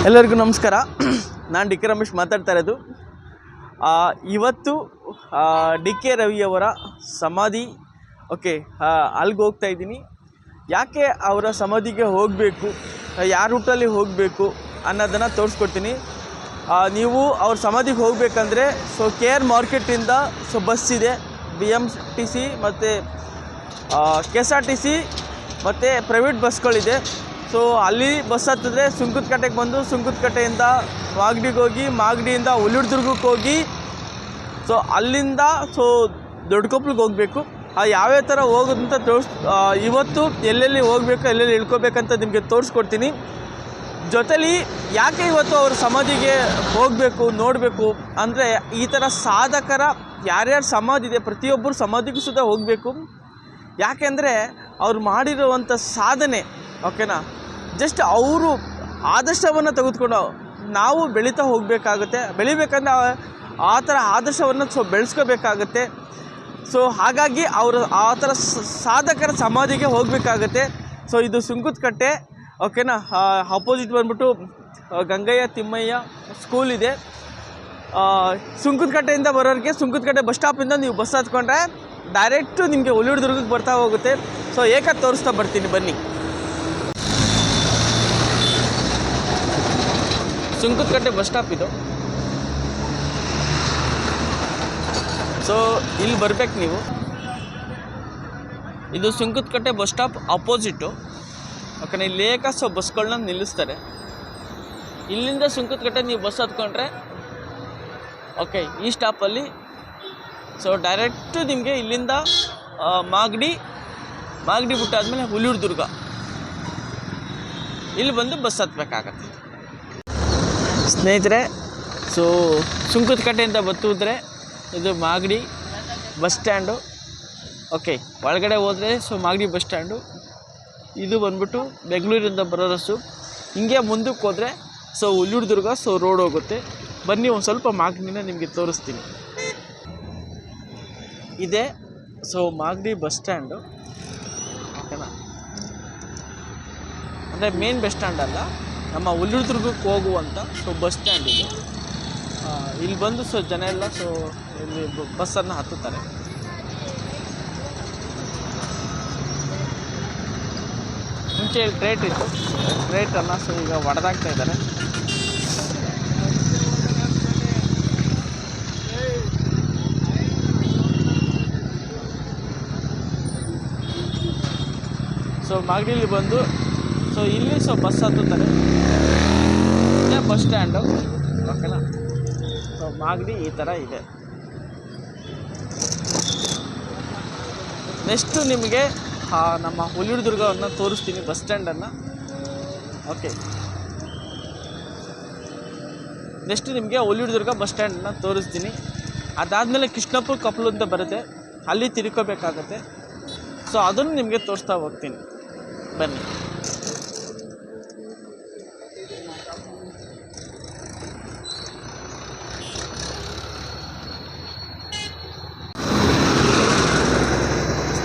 ಎಲ್ಲರಿಗೂ ನಮಸ್ಕಾರ. ನಾನು ಡಿ ಕೆ ರಮೇಶ್ ಮಾತಾಡ್ತಾ ಇರೋದು. ಇವತ್ತು ಡಿ ಕೆ ರವಿಯವರ ಸಮಾಧಿ ಅಲ್ಲಿಗೆ ಹೋಗ್ತಾ ಇದ್ದೀನಿ. ಯಾಕೆ ಅವರ ಸಮಾಧಿಗೆ ಹೋಗಬೇಕು, ಯಾವ ರೂಟಲ್ಲಿ ಹೋಗಬೇಕು ಅನ್ನೋದನ್ನು ತೋರಿಸ್ಕೊಡ್ತೀನಿ. ನೀವು ಅವ್ರ ಸಮಾಧಿಗೆ ಹೋಗಬೇಕಂದ್ರೆ ಕೆ ಆರ್ ಮಾರ್ಕೆಟಿಂದ ಬಸ್ ಇದೆ, BMTC ಮತ್ತು KSRTC ಮತ್ತು ಪ್ರೈವೇಟ್ ಬಸ್ಗಳಿದೆ. ಅಲ್ಲಿ ಬಸ್ ಹತ್ತಿದ್ರೆ ಸುಂಕದಕಟ್ಟೆಗೆ ಬಂದು ಸುಂಕದಕಟ್ಟೆಯಿಂದ ಮಾಗಡಿಗೆ ಹೋಗಿ, ಮಾಗಡಿಯಿಂದ ಹುಲಿಡ್ದುರ್ಗಕ್ಕೆ ಹೋಗಿ ಅಲ್ಲಿಂದ ದೊಡ್ಡಕೊಪ್ಲಿಗೆ ಹೋಗಬೇಕು. ಯಾವ್ಯಾವ ಥರ ಹೋಗೋದಂತ ಇವತ್ತು ಎಲ್ಲೆಲ್ಲಿ ಹೋಗಬೇಕು, ಎಲ್ಲೆಲ್ಲಿ ಇಳ್ಕೋಬೇಕಂತ ನಿಮಗೆ ತೋರಿಸ್ಕೊಡ್ತೀನಿ. ಜೊತೆಲಿ ಯಾಕೆ ಇವತ್ತು ಅವ್ರ ಸಮಾಧಿಗೆ ಹೋಗಬೇಕು ನೋಡಬೇಕು ಅಂದರೆ, ಈ ಥರ ಸಾಧಕರ ಯಾರ್ಯಾರು ಸಮಾಧಿ ಇದೆ ಪ್ರತಿಯೊಬ್ಬರು ಸಮಾಧಿಗೂ ಸುದ ಹೋಗಬೇಕು. ಯಾಕೆಂದರೆ ಅವ್ರು ಮಾಡಿರುವಂಥ ಸಾಧನೆ ಜಸ್ಟ್ ಅವರು ಆದರ್ಶವನ್ನು ತೆಗೆದುಕೊಂಡು ನಾವು ಬೆಳೀತಾ ಹೋಗಬೇಕಾಗುತ್ತೆ. ಬೆಳಿಬೇಕಂದ್ರೆ ಆ ಥರ ಆದರ್ಶವನ್ನು ಬೆಳೆಸ್ಕೋಬೇಕಾಗತ್ತೆ. ಹಾಗಾಗಿ ಅವರು ಆ ಥರ ಸಾಧಕರ ಸಮಾಧಿಗೆ ಹೋಗಬೇಕಾಗತ್ತೆ. ಇದು ಸುಂಕದಕಟ್ಟೆ ಅಪೋಸಿಟ್ ಬಂದ್ಬಿಟ್ಟು ಗಂಗಯ್ಯ ತಿಮ್ಮಯ್ಯ ಸ್ಕೂಲ್ ಇದೆ. ಸುಂಕದಕಟ್ಟೆಯಿಂದ ಬರೋರಿಗೆ ಸುಂಕದಕಟ್ಟೆ ಬಸ್ ಸ್ಟಾಪಿಂದ ನೀವು ಬಸ್ ಹತ್ಕೊಂಡ್ರೆ ಡೈರೆಕ್ಟು ನಿಮಗೆ ಹುಲಿಡ್ದುರ್ಗಕ್ಕೆ ಬರ್ತಾ ಹೋಗುತ್ತೆ. ತೋರಿಸ್ತಾ ಬರ್ತೀನಿ ಬನ್ನಿ. ಸುಂಕದಕಟ್ಟೆ ಬಸ್ ಸ್ಟಾಪ್ ಇದು. ಇಲ್ಲಿ ಬರ್ಬೇಕು ನೀವು. ಇದು ಸುಂಕದಕಟ್ಟೆ ಬಸ್ ಸ್ಟಾಪ್ ಅಪೋಸಿಟು. ಇಲ್ಲಿ ಬಸ್ಗಳನ್ನ ನಿಲ್ಲಿಸ್ತಾರೆ. ಇಲ್ಲಿಂದ ಸುಂಕದಕಟ್ಟೆ ನೀವು ಬಸ್ ಹತ್ಕೊಂಡ್ರೆ ಈ ಸ್ಟಾಪಲ್ಲಿ ಡೈರೆಕ್ಟು ನಿಮಗೆ ಇಲ್ಲಿಂದ ಮಾಗಡಿ ಬಿಟ್ಟಾದ್ಮೇಲೆ ಹುಲಿಡ್ದುರ್ಗ ಇಲ್ಲಿ ಬಂದು ಬಸ್ ಹತ್ಬೇಕಾಗತ್ತೆ ಸ್ನೇಹಿತರೆ. ಸುಂಕದಕಟ್ಟೆಯಿಂದ ಬತ್ತಿದ್ರೆ ಇದು ಮಾಗಡಿ ಬಸ್ ಸ್ಟ್ಯಾಂಡು. ಒಳಗಡೆ ಹೋದರೆ ಮಾಗಡಿ ಬಸ್ ಸ್ಟ್ಯಾಂಡು. ಇದು ಬಂದ್ಬಿಟ್ಟು ಬೆಂಗಳೂರಿಂದ ಬರೋ ಬಸ್ಸು. ಹಿಂಗೆ ಮುಂದಕ್ಕೆ ಹೋದರೆ ಹುಲಿಡ್ದುರ್ಗ ರೋಡ್ ಹೋಗುತ್ತೆ. ಬನ್ನಿ ಒಂದು ಸ್ವಲ್ಪ ಮಾಗಡಿನ ನಿಮಗೆ ತೋರಿಸ್ತೀನಿ. ಇದೆ ಮಾಗಡಿ ಬಸ್ ಸ್ಟ್ಯಾಂಡು. ಅಂದರೆ ಮೇನ್ ಬಸ್ ಸ್ಟ್ಯಾಂಡ್ ಅಲ್ಲ, ನಮ್ಮ ಹುಲಿಡ್ದುರ್ಗಕ್ಕೆ ಹೋಗುವಂಥ ಬಸ್ ಸ್ಟ್ಯಾಂಡ್ ಇದು. ಇಲ್ಲಿ ಬಂದು ಜನ ಎಲ್ಲ ಇಲ್ಲಿ ಬಸ್ಸನ್ನು ಹತ್ತುತ್ತಾರೆ. ಮುಂಚೆ ಟ್ರೇಟ್ ಇತ್ತು, ಟ್ರೇಟನ್ನು ಈಗ ಒಡೆದಾಗ್ತಾ ಇದ್ದಾರೆ. ಮಾಗಡಿಲಿ ಬಂದು ಇಲ್ಲಿ ಬಸ್ ಹತ್ತುತ್ತಾರೆ. ಇದೇ ಬಸ್ ಸ್ಟ್ಯಾಂಡು. ಮಾಗಡಿ ಈ ಥರ ಇದೆ. ನೆಕ್ಸ್ಟು ನಿಮಗೆ ನಮ್ಮ ಹುಲಿಡ್ದುರ್ಗವನ್ನು ತೋರಿಸ್ತೀನಿ, ಬಸ್ ಸ್ಟ್ಯಾಂಡನ್ನು. ನೆಕ್ಸ್ಟು ನಿಮಗೆ ಹುಲಿಡ್ದುರ್ಗ ಬಸ್ ಸ್ಟ್ಯಾಂಡನ್ನು ತೋರಿಸ್ತೀನಿ. ಅದಾದಮೇಲೆ ಕೃಷ್ಣಪ್ಪನ ಕೊಪ್ಪಲು ಅಂತ ಬರುತ್ತೆ, ಅಲ್ಲಿ ತಿರ್ಕೋಬೇಕಾಗತ್ತೆ. ಅದನ್ನು ನಿಮಗೆ ತೋರಿಸ್ತಾ ಹೋಗ್ತೀನಿ ಬನ್ನಿ.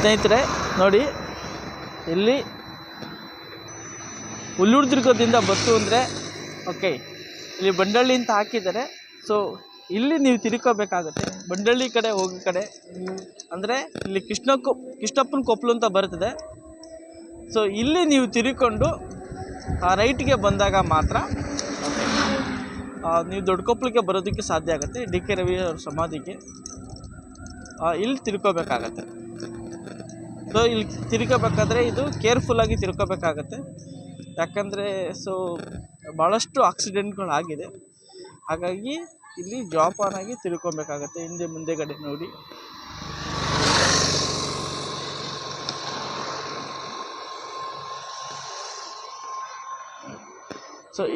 ಸ್ನೇಹಿತರೆ ನೋಡಿ, ಇಲ್ಲಿ ಹುಲಿಡ್ದುರ್ಗದಿಂದ ಬಸ್ಸು ಅಂದರೆ ಇಲ್ಲಿ ಬಂಡಳ್ಳಿ ಅಂತ ಹಾಕಿದ್ದಾರೆ. ಇಲ್ಲಿ ನೀವು ತಿರ್ಕೋಬೇಕಾಗುತ್ತೆ. ಬಂಡಳ್ಳಿ ಕಡೆ ಹೋಗೋ ಕಡೆ ಅಂದರೆ ಇಲ್ಲಿ ಕೃಷ್ಣಪ್ಪನ ಕೊಪ್ಪಲು ಅಂತ ಬರ್ತದೆ. ಇಲ್ಲಿ ನೀವು ತಿರ್ಕೊಂಡು ರೈಟ್ಗೆ ಬಂದಾಗ ಮಾತ್ರ ನೀವು ದೊಡ್ಡಕೊಪ್ಪಲಿಗೆ ಬರೋದಕ್ಕೆ ಸಾಧ್ಯ ಆಗುತ್ತೆ. ಡಿ ಕೆ ರವಿ ಅವ್ರ ಸಮಾಧಿಗೆ ಇಲ್ಲಿ ತಿರ್ಕೋಬೇಕಾಗತ್ತೆ. ಇಲ್ಲಿ ತಿರ್ಕೋಬೇಕಾದ್ರೆ ಇದು ಕೇರ್ಫುಲ್ಲಾಗಿ ತಿರ್ಕೋಬೇಕಾಗತ್ತೆ. ಯಾಕಂದರೆ ಭಾಳಷ್ಟು ಆಕ್ಸಿಡೆಂಟ್ಗಳಾಗಿದೆ. ಹಾಗಾಗಿ ಇಲ್ಲಿ ಜೋಪಾನಾಗಿ ತಿರ್ಕೊಬೇಕಾಗತ್ತೆ. ಹಿಂದೆ ಮುಂದೆಗಡೆ ನೋಡಿ.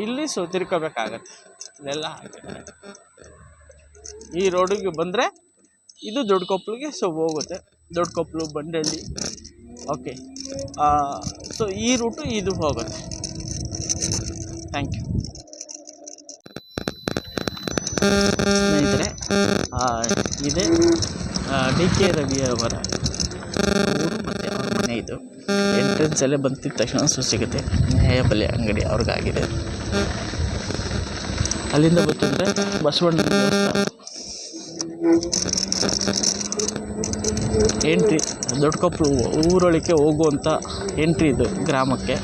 ಇಲ್ಲಿ ತಿರ್ಕೋಬೇಕಾಗತ್ತೆ. ಇಲ್ಲೆಲ್ಲ ಹಾಕಿದ್ದಾರೆ. ಈ ರೋಡಿಗೆ ಬಂದರೆ ಇದು ದೊಡ್ಡಕೊಪ್ಪಲಿಗೆ ಹೋಗುತ್ತೆ. ದೊಡ್ಡಕೊಪ್ಪಲು ಬಂಡಳ್ಳಿ ಈ ರೂಟು ಇದು ಹೋಗುತ್ತೆ. ಥ್ಯಾಂಕ್ ಯು ಸ್ನೇಹಿತರೆ. ಇದೆ ಡಿ ಕೆ ರವಿಯವರ ಊರು ಮತ್ತು ಅವ್ರ ಮನೆ. ಇದು ಎಂಟ್ರೆನ್ಸಲ್ಲೇ ಬಂದಿದ್ದ ತಕ್ಷಣ ಸಿಗುತ್ತೆ. ನ್ಯಾಯಬೆಲೆ ಅಂಗಡಿ ಅವ್ರಿಗಾಗಿದೆ. ಅಲ್ಲಿಂದ ಬಂತಂದರೆ ಬಸವಣ್ಣನ ದೇವಸ್ಥಾನ ಎಂಟ್ರಿ, ದೊಡ್ಡಕೊಪ್ಪಲು ಊರೊಳಕ್ಕೆ ಹೋಗುವಂಥ ಎಂಟ್ರಿ ಇದು ಗ್ರಾಮಕ್ಕೆ.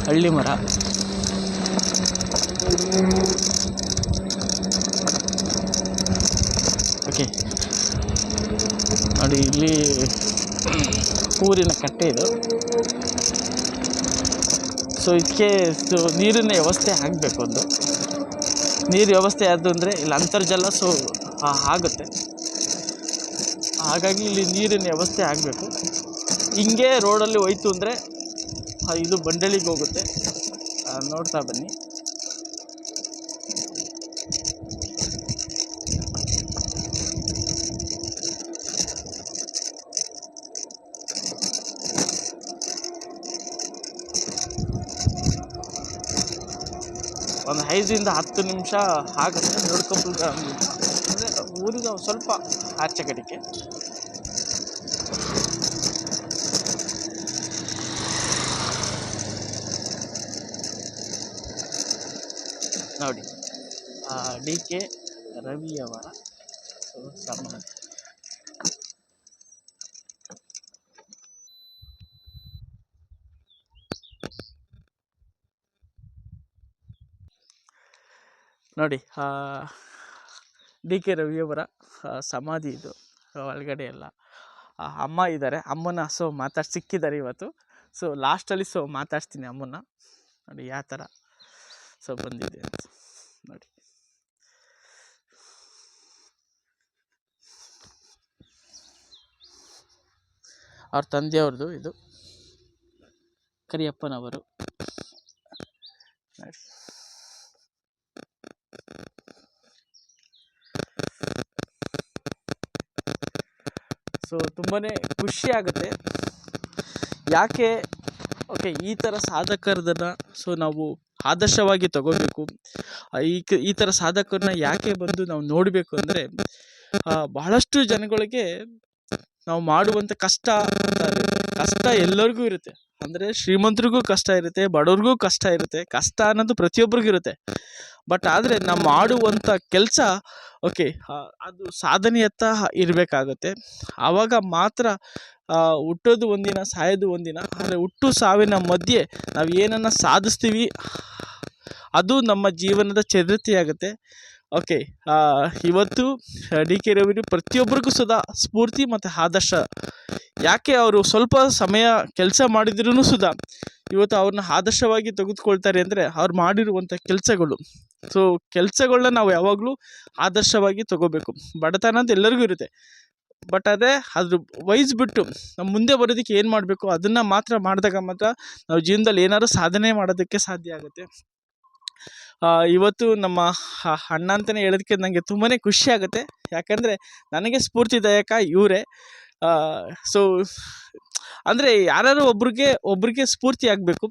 ಹಳ್ಳಿ ಮರ, ಓಕೆ ನೋಡಿ ಇಲ್ಲಿ ಊರಿನ ಕಟ್ಟೆ ಇದು. ಸೊ ಇದಕ್ಕೆ ನೀರಿನ ವ್ಯವಸ್ಥೆ ಆಗಬೇಕು. ಒಂದು ನೀರು ವ್ಯವಸ್ಥೆ ಆದ್ದು ಅಂದರೆ ಇಲ್ಲಿ ಅಂತರ್ಜಲ ಆಗುತ್ತೆ. ಹಾಗಾಗಿ ಇಲ್ಲಿ ನೀರಿನ ವ್ಯವಸ್ಥೆ ಆಗಬೇಕು. ಹಿಂಗೆ ರೋಡಲ್ಲಿ ಹೋಯ್ತು ಅಂದರೆ ಇದು ಬಂಡಳಿಗೆ ಹೋಗುತ್ತೆ. ನೋಡ್ತಾ ಬನ್ನಿ. ಒಂದು 5ರಿಂದ 10 ನಿಮಿಷ ಆಗುತ್ತೆ ದೊಡ್ಡಕೊಪ್ಪಲು ಅಂದರೆ ಊರಿನ ಸ್ವಲ್ಪ ಆಚೆ ಕಡೆಗೆ. ನೋಡಿ DK ರವಿಯವರ ಸಮಾಧಿ. ನೋಡಿ DK ರವಿಯವರ ಸಮಾಧಿ ಇದು. ಒಳಗಡೆ ಎಲ್ಲ ಅಮ್ಮ ಇದ್ದಾರೆ. ಅಮ್ಮನ ಸಿಕ್ಕಿದ್ದಾರೆ ಇವತ್ತು. ಲಾಸ್ಟಲ್ಲಿ ಮಾತಾಡ್ಸ್ತೀನಿ ಅಮ್ಮನ. ನೋಡಿ ಯಾವ ಥರ ಬಂದಿದೆ ಅಂತ ನೋಡಿ. ಅವ್ರ ತಂದೆಯವ್ರದ್ದು ಇದು, ಕರಿಯಪ್ಪನವರು ನೋಡಿ. ತುಂಬಾ ಖುಷಿ ಆಗುತ್ತೆ. ಯಾಕೆ ಓಕೆ ಈ ಥರ ಸಾಧಕರದನ್ನು ನಾವು ಆದರ್ಶವಾಗಿ ತಗೋಬೇಕು. ಈ ಥರ ಸಾಧಕರನ್ನ ಯಾಕೆ ಬಂದು ನಾವು ನೋಡಬೇಕು ಅಂದರೆ, ಬಹಳಷ್ಟು ಜನಗಳಿಗೆ ನಾವು ಮಾಡುವಂಥ ಕಷ್ಟ ಎಲ್ಲರಿಗೂ ಇರುತ್ತೆ. ಅಂದರೆ ಶ್ರೀಮಂತರಿಗೂ ಕಷ್ಟ ಇರುತ್ತೆ, ಬಡವ್ರಿಗೂ ಕಷ್ಟ ಇರುತ್ತೆ. ಕಷ್ಟ ಅನ್ನೋದು ಪ್ರತಿಯೊಬ್ಬರಿಗೂ ಇರುತ್ತೆ. ಬಟ್ ಆದರೆ ನಾವು ಮಾಡುವಂಥ ಕೆಲಸ ಓಕೆ ಅದು ಸಾಧನೆಯತ್ತ ಇರಬೇಕಾಗತ್ತೆ. ಆವಾಗ ಮಾತ್ರ ಹುಟ್ಟೋದು ಒಂದಿನ, ಸಾಯೋದು ಒಂದಿನ. ಆದರೆ ಹುಟ್ಟು ಸಾವಿನ ಮಧ್ಯೆ ನಾವು ಏನನ್ನು ಸಾಧಿಸ್ತೀವಿ ಅದು ನಮ್ಮ ಜೀವನದ ಚರಿತ್ರೆಯಾಗುತ್ತೆ. ಓಕೆ ಇವತ್ತು DK ರವಿ ಪ್ರತಿಯೊಬ್ಬರಿಗೂ ಸ್ಫೂರ್ತಿ ಮತ್ತು ಆದರ್ಶ. ಯಾಕೆ ಅವರು ಸ್ವಲ್ಪ ಸಮಯ ಕೆಲಸ ಮಾಡಿದ್ರೂ ಇವತ್ತು ಅವ್ರನ್ನ ಆದರ್ಶವಾಗಿ ತೆಗೆದುಕೊಳ್ತಾರೆ ಅಂದರೆ ಅವ್ರು ಮಾಡಿರುವಂಥ ಕೆಲಸಗಳು. ಕೆಲಸಗಳನ್ನ ನಾವು ಯಾವಾಗಲೂ ಆದರ್ಶವಾಗಿ ತಗೋಬೇಕು. ಬಡತನ ಅಂತ ಎಲ್ಲರಿಗೂ ಇರುತ್ತೆ. ಬಟ್ ಅದ್ರ ಬಿಟ್ಟು ನಾವು ಮುಂದೆ ಬರೋದಕ್ಕೆ ಏನು ಮಾಡಬೇಕು ಅದನ್ನು ಮಾತ್ರ ಮಾಡಿದಾಗ ಮಾತ್ರ ನಾವು ಜೀವನದಲ್ಲಿ ಏನಾದರೂ ಸಾಧನೆ ಮಾಡೋದಕ್ಕೆ ಸಾಧ್ಯ ಆಗುತ್ತೆ. ಇವತ್ತು ನಮ್ಮ ಅಣ್ಣ ಅಂತಲೇ ಹೇಳೋದಕ್ಕೆ ನನಗೆ ತುಂಬಾ ಖುಷಿ ಆಗುತ್ತೆ. ಯಾಕಂದರೆ ನನಗೆ ಸ್ಫೂರ್ತಿದಾಯಕ ಇವರೇ. ಅಂದರೆ ಯಾರು ಒಬ್ರಿಗೆ ಸ್ಫೂರ್ತಿ ಆಗಬೇಕು.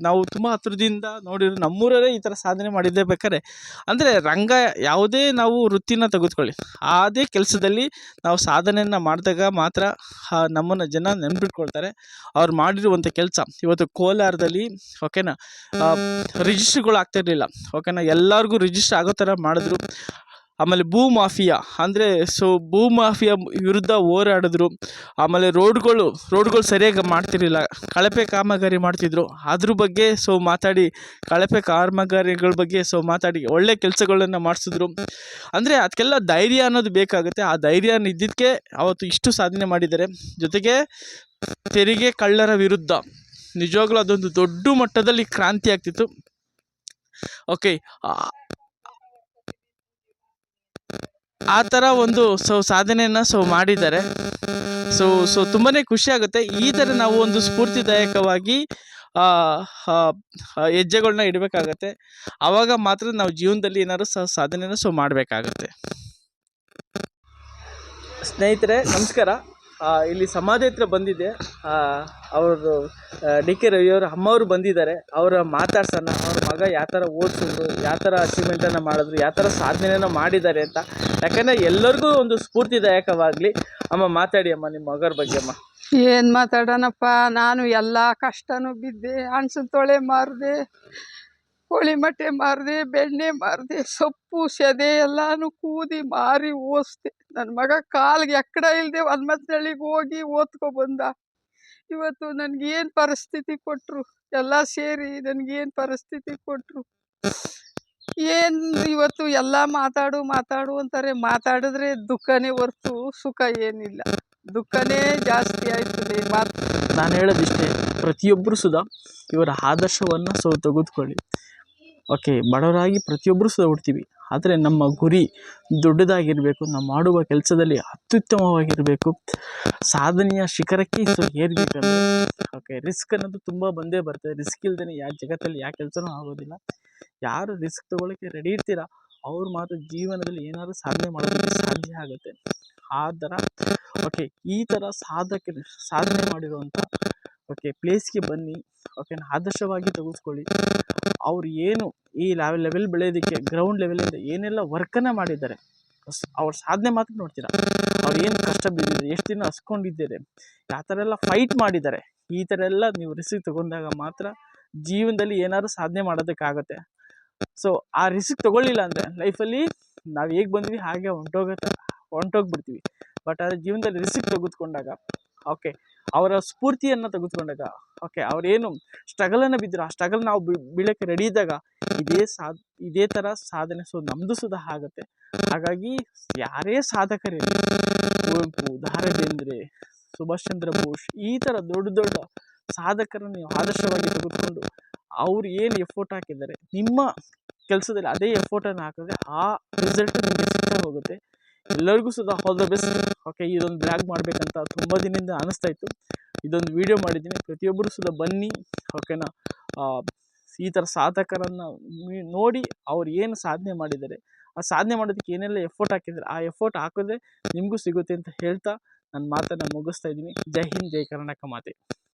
ನಾವು ತುಂಬ ಹತ್ರದಿಂದ ನೋಡಿರೋ ನಮ್ಮೂರಲ್ಲೇ ಈ ಥರ ಸಾಧನೆ ಮಾಡಿದ್ದೇ ಬೇಕಾದ್ರೆ. ಅಂದರೆ ಯಾವುದೇ ನಾವು ವೃತ್ತಿನ ತೆಗೆದುಕೊಳ್ಳಿ, ಅದೇ ಕೆಲಸದಲ್ಲಿ ನಾವು ಸಾಧನೆಯನ್ನು ಮಾಡಿದಾಗ ಮಾತ್ರ ನಮ್ಮನ್ನು ಜನ ನೆನ್ಪಿಟ್ಕೊಳ್ತಾರೆ. ಅವ್ರು ಮಾಡಿರುವಂಥ ಕೆಲಸ. ಇವತ್ತು ಕೋಲಾರದಲ್ಲಿ ಓಕೆನಾ ರಿಜಿಸ್ಟ್ರ್ಗಳು ಆಗ್ತಿರ್ಲಿಲ್ಲ. ಓಕೆನಾ ಎಲ್ಲರಿಗೂ ರಿಜಿಸ್ಟ್ರ್ ಆಗೋ ಥರ ಮಾಡಿದ್ರು. ಆಮೇಲೆ ಭೂ ಮಾಫಿಯಾ ಅಂದರೆ ಭೂ ಮಾಫಿಯಾ ವಿರುದ್ಧ ಹೋರಾಡಿದ್ರು. ಆಮೇಲೆ ರೋಡ್ಗಳು ಸರಿಯಾಗಿ ಮಾಡ್ತಿರಲಿಲ್ಲ, ಕಳಪೆ ಕಾಮಗಾರಿ ಮಾಡ್ತಿದ್ರು. ಅದ್ರ ಬಗ್ಗೆ ಮಾತಾಡಿ, ಕಳಪೆ ಕಾಮಗಾರಿಗಳ ಬಗ್ಗೆ ಮಾತಾಡಿ ಒಳ್ಳೆ ಕೆಲಸಗಳನ್ನು ಮಾಡಿಸಿದ್ರು. ಅಂದರೆ ಅದಕ್ಕೆಲ್ಲ ಧೈರ್ಯ ಅನ್ನೋದು ಬೇಕಾಗುತ್ತೆ. ಆ ಧೈರ್ಯ ಇದ್ದಿದ್ದಕ್ಕೆ ಅವತ್ತು ಇಷ್ಟು ಸಾಧನೆ ಮಾಡಿದ್ದಾರೆ. ಜೊತೆಗೆ ತೆರಿಗೆ ಕಳ್ಳರ ವಿರುದ್ಧ ನಿಜವಾಗ್ಲೂ ಅದೊಂದು ದೊಡ್ಡ ಮಟ್ಟದಲ್ಲಿ ಕ್ರಾಂತಿ ಆಗ್ತಿತ್ತು. ಓಕೆ ಆ ಥರ ಒಂದು ಸಾಧನೆಯನ್ನು ಮಾಡಿದ್ದಾರೆ. ತುಂಬಾ ಖುಷಿ ಆಗುತ್ತೆ. ಈ ಥರ ನಾವು ಒಂದು ಸ್ಫೂರ್ತಿದಾಯಕವಾಗಿ ಹೆಜ್ಜೆಗಳನ್ನ ಇಡಬೇಕಾಗತ್ತೆ. ಆವಾಗ ಮಾತ್ರ ನಾವು ಜೀವನದಲ್ಲಿ ಏನಾದ್ರು ಸಾಧನೆಯನ್ನು ಮಾಡಬೇಕಾಗತ್ತೆ. ಸ್ನೇಹಿತರೆ ನಮಸ್ಕಾರ. ಇಲ್ಲಿ ಸಮಾಧಿ ಹತ್ರ ಬಂದಿದ್ದೆ. ಅವರು DK ರವಿಯವರು ಅಮ್ಮವರು ಬಂದಿದ್ದಾರೆ. ಅವರ ಮಾತಾಡ್ಸೋಣ, ಅವ್ರ ಮಗ ಯಾವ ಥರ ಓದಿಸಿದ್ರು, ಯಾವ ಥರ ಅಚೀವ್ಮೆಂಟನ್ನು ಮಾಡಿದ್ರು, ಯಾವ ಥರ ಸಾಧನೆಯನ್ನು ಮಾಡಿದ್ದಾರೆ ಅಂತ. ಯಾಕಂದರೆ ಎಲ್ಲರಿಗೂ ಒಂದು ಸ್ಫೂರ್ತಿದಾಯಕವಾಗಲಿ. ಅಮ್ಮ ಮಾತಾಡಿ ಅಮ್ಮ, ನಿಮ್ಮ ಮಗರ ಬಗ್ಗೆ ಅಮ್ಮ. ಏನು ಮಾತಾಡೋಣಪ್ಪ, ನಾನು ಎಲ್ಲ ಕಷ್ಟನೂ ಬಿದ್ದೆ, ಅಣಸು ತೊಳೆ ಮಾರಿದೆ, ಕೋಳಿ ಮೊಟ್ಟೆ ಮಾರಿದೆ, ಬೆಣ್ಣೆ ಮಾರಿದೆ, ಸೊಪ್ಪು ಸೆದೆ ಎಲ್ಲಾನು ಕೂದಿ ಮಾರಿ ಓದಿಸ್ದೆ. ನನ್ನ ಮಗ ಕಾಲಿಗೆ ಎಕ್ಕಡ ಇಲ್ಲದೆ ಹನುಮಂತನಳ್ಳಿಗೆ ಹೋಗಿ ಓದ್ಕೊ ಬಂದ. ಇವತ್ತು ನನಗೇನು ಪರಿಸ್ಥಿತಿ ಕೊಟ್ಟರು, ಎಲ್ಲ ಸೇರಿ ನನಗೇನು ಪರಿಸ್ಥಿತಿ ಕೊಟ್ಟರು. ಏನು ಇವತ್ತು ಎಲ್ಲ ಮಾತಾಡು ಮಾತಾಡು ಅಂತಾರೆ, ಮಾತಾಡಿದ್ರೆ ದುಃಖನೇ ಹೊರ್ತು ಸುಖ ಏನಿಲ್ಲ. ದುಃಖನೇ ಜಾಸ್ತಿ ಆಯ್ತದೆ ಮಾತು. ನಾನು ಹೇಳೋದಿಷ್ಟೇ, ಪ್ರತಿಯೊಬ್ಬರು ಸುಧಾ ಇವರ ಆದರ್ಶವನ್ನು ತೆಗೆದುಕೊಳ್ಳಿ. ಓಕೆ, ಬಡವರಾಗಿ ಪ್ರತಿಯೊಬ್ಬರು ಸುಧಾ ಹುಡ್ತೀವಿ, ಆದರೆ ನಮ್ಮ ಗುರಿ ದೊಡ್ಡದಾಗಿರಬೇಕು. ನಾವು ಮಾಡುವ ಕೆಲಸದಲ್ಲಿ ಅತ್ಯುತ್ತಮವಾಗಿರಬೇಕು. ಸಾಧನೆಯ ಶಿಖರಕ್ಕೆ ಏರ್ಬೇಕಂದ್ರೆ ಓಕೆ, ರಿಸ್ಕ್ ಅನ್ನೋದು ತುಂಬ ಬಂದೇ ಬರ್ತದೆ. ರಿಸ್ಕ್ ಇಲ್ದೇ ಜಗತ್ತಲ್ಲಿ ಯಾವ ಕೆಲಸನೂ ಆಗೋದಿಲ್ಲ. ಯಾರು ರಿಸ್ಕ್ ತೊಗೊಳಕ್ಕೆ ರೆಡಿ ಇರ್ತೀರಾ ಅವ್ರು ಮಾತ್ರ ಜೀವನದಲ್ಲಿ ಏನಾದರೂ ಸಾಧನೆ ಮಾಡೋದಕ್ಕೆ ಸಾಧ್ಯ ಆಗುತ್ತೆ. ಆ ಥರ ಓಕೆ, ಈ ಥರ ಸಾಧನೆ ಮಾಡಿರುವಂಥ ಓಕೆ ಪ್ಲೇಸ್ಗೆ ಬನ್ನಿ. ಓಕೆ, ಆದರ್ಶವಾಗಿ ತೆಗೆದುಕೊಳ್ಳಿ. ಅವ್ರು ಏನು ಈ ಲೆವೆಲ್ ಬೆಳೆಯೋದಕ್ಕೆ ಗ್ರೌಂಡ್ ಲೆವೆಲಿಂದ ಏನೆಲ್ಲ ವರ್ಕನ್ನು ಮಾಡಿದ್ದಾರೆ, ಅವ್ರ ಸಾಧನೆ ಮಾತ್ರ ನೋಡ್ತೀರಾ. ಅವ್ರು ಏನು ಕಷ್ಟ ಬಿದ್ದಿದ್ದಾರೆ, ಎಷ್ಟು ದಿನ ಹಸ್ಕೊಂಡಿದ್ದಾರೆ, ಯಾವ ಥರ ಎಲ್ಲ ಫೈಟ್ ಮಾಡಿದ್ದಾರೆ. ಈ ಥರ ಎಲ್ಲ ನೀವು ರಿಸ್ಕ್ ತಗೊಂಡಾಗ ಮಾತ್ರ ಜೀವನದಲ್ಲಿ ಏನಾದ್ರು ಸಾಧನೆ ಮಾಡೋದಕ್ಕಾಗತ್ತೆ. ಸೊ ಆ ರಿಸ್ಕ್ ತೊಗೊಳ್ಳಿಲ್ಲ ಅಂದರೆ ಲೈಫಲ್ಲಿ ನಾವು ಹೇಗೆ ಬಂದ್ವಿ ಹಾಗೆ ಹೊಂಟೋಗ್ಬಿಡ್ತೀವಿ. ಬಟ್ ಆದರೆ ಜೀವನದಲ್ಲಿ ರಿಸ್ಕ್ ತೆಗೆದುಕೊಂಡಾಗ ಓಕೆ, ಅವರ ಸ್ಫೂರ್ತಿಯನ್ನು ತೆಗೆದುಕೊಂಡಾಗ ಓಕೆ, ಅವ್ರೇನು ಸ್ಟ್ರಗಲನ್ನು ಬಿದ್ದರು ಆ ಸ್ಟ್ರಗಲ್ ನಾವು ಬೀಳೋಕ್ಕೆ ರೆಡಿ ಇದ್ದಾಗ ಇದೇ ಥರ ಸಾಧನೆ ನಮ್ಮದು ಸುಧಾ ಆಗುತ್ತೆ. ಹಾಗಾಗಿ ಯಾರೇ ಸಾಧಕರಿರಲಿ, ಕುವೆಂಪು, ದ.ರಾ ಬೇಂದ್ರೆ, ಸುಭಾಷ್ ಚಂದ್ರ ಬೋಸ್, ಈ ಥರ ದೊಡ್ಡ ದೊಡ್ಡ ಸಾಧಕರನ್ನು ನೀವು ಆದರ್ಶವಾಗಿ ತೆಗೆದುಕೊಂಡು ಅವ್ರು ಏನು ಎಫೋರ್ಟ್ ಹಾಕಿದ್ದಾರೆ, ನಿಮ್ಮ ಕೆಲಸದಲ್ಲಿ ಅದೇ ಎಫೋರ್ಟನ್ನು ಹಾಕಿದ್ರೆ ಆ ರಿಸಲ್ಟ್ ನಿಮಗೆ ಸಿಗ್ತಾ ಹೋಗುತ್ತೆ. ಎಲ್ಲರಿಗೂ Sudha all the best. Okay, ಇದೊಂದು ಬ್ಲಾಗ್ ಮಾಡಬೇಕಂತ ತುಂಬ ದಿನದಿಂದ ಅನಿಸ್ತಾ ಇತ್ತು. ಇದೊಂದು ವಿಡಿಯೋ ಮಾಡಿದ್ದೀನಿ. ಪ್ರತಿಯೊಬ್ಬರು ಸುಧಾ ಬನ್ನಿ. ಓಕೆನಾ, ಈ ಥರ ಸಾಧಕರನ್ನು ನೋಡಿ ಅವ್ರು ಏನು ಸಾಧನೆ ಮಾಡಿದ್ದಾರೆ, ಆ ಸಾಧನೆ ಮಾಡೋದಕ್ಕೆ ಏನೆಲ್ಲ ಎಫೋರ್ಟ್ ಹಾಕಿದ್ದಾರೆ, ಆ ಎಫೋರ್ಟ್ ಹಾಕಿದ್ರೆ ನಿಮಗೂ ಸಿಗುತ್ತೆ ಅಂತ ಹೇಳ್ತಾ ನನ್ನ ಮಾತನ್ನು ಮುಗಿಸ್ತಾ ಇದ್ದೀನಿ. ಜೈ ಹಿಂದ್, ಜೈ ಕರ್ನಾಟಕ ಮಾತೆ.